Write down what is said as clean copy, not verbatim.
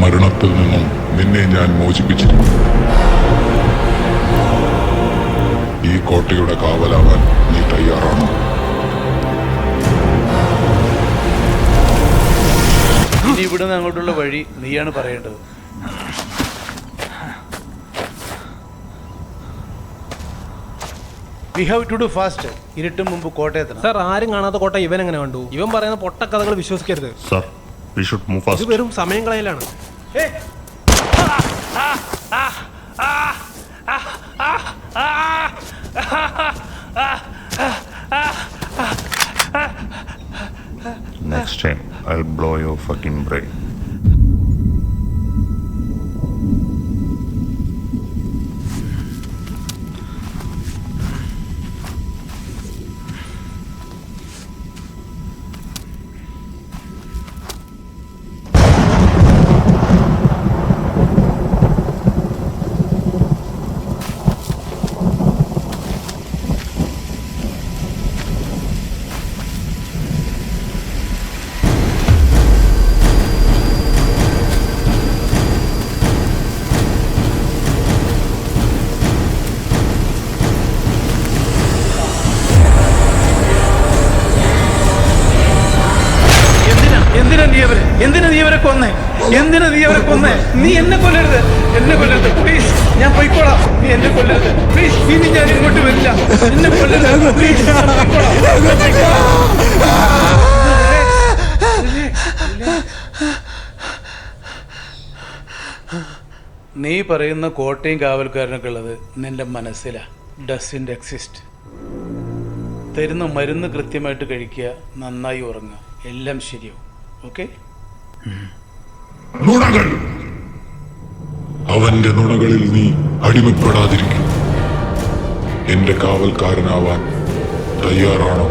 മരണത്തിൽ നിന്നും നിന്നെ ഞാൻ മോചിപ്പിച്ചിരിക്കുന്നു. ഈ കോട്ടയുടെ കാവലാവാൻ നീ തയ്യാറാണോ? ഇനി ഇവിടുന്ന് അങ്ങോട്ടുള്ള വഴി നീയാണ് പറയേണ്ടത്. We have to do fast. ഇരുട്ടും മുമ്പ് കോട്ടയത്തെത്തണം. സാർ, ആരും കാണാത്ത കോട്ട ഇവൻ എങ്ങനെ കണ്ടു? ഇവൻ പറയുന്ന പൊട്ടക്കഥകൾ വിശ്വസിക്കരുത്. Sir, we should move fast. ഇത് വെറും സമയം കളയലാണ്. Next time, I'll blow your fucking brain. എന്തിനാ നീ അവരെ കൊന്നേ? നീ എന്നെ കൊല്ലരുത് പ്ലീസ്. ഞാൻ പോയിക്കോളാം. നീ എന്നെ കൊല്ലരുത് പ്ലീസ്. ഇനി ഞാൻ ഇങ്ങോട്ട് വരില്ല. എന്നെ കൊല്ലരുത് പ്ലീസ്. നീ പറയുന്ന കോട്ടയും കാവൽക്കാരനൊക്കെ ഉള്ളത് നിന്റെ മനസ്സിലാ. Doesn't exist. തരുന്ന മരുന്ന് കൃത്യമായിട്ട് കഴിക്കുക, നന്നായി ഉറങ്ങുക, എല്ലാം ശരിയാവും. ഓക്കെ? നുണകൾ. അവന്റെ നുണകളിൽ നീ അടിമപ്പെടാതിരിക്കും. എന്റെ കാവൽക്കാരനാവാൻ തയ്യാറാണോ?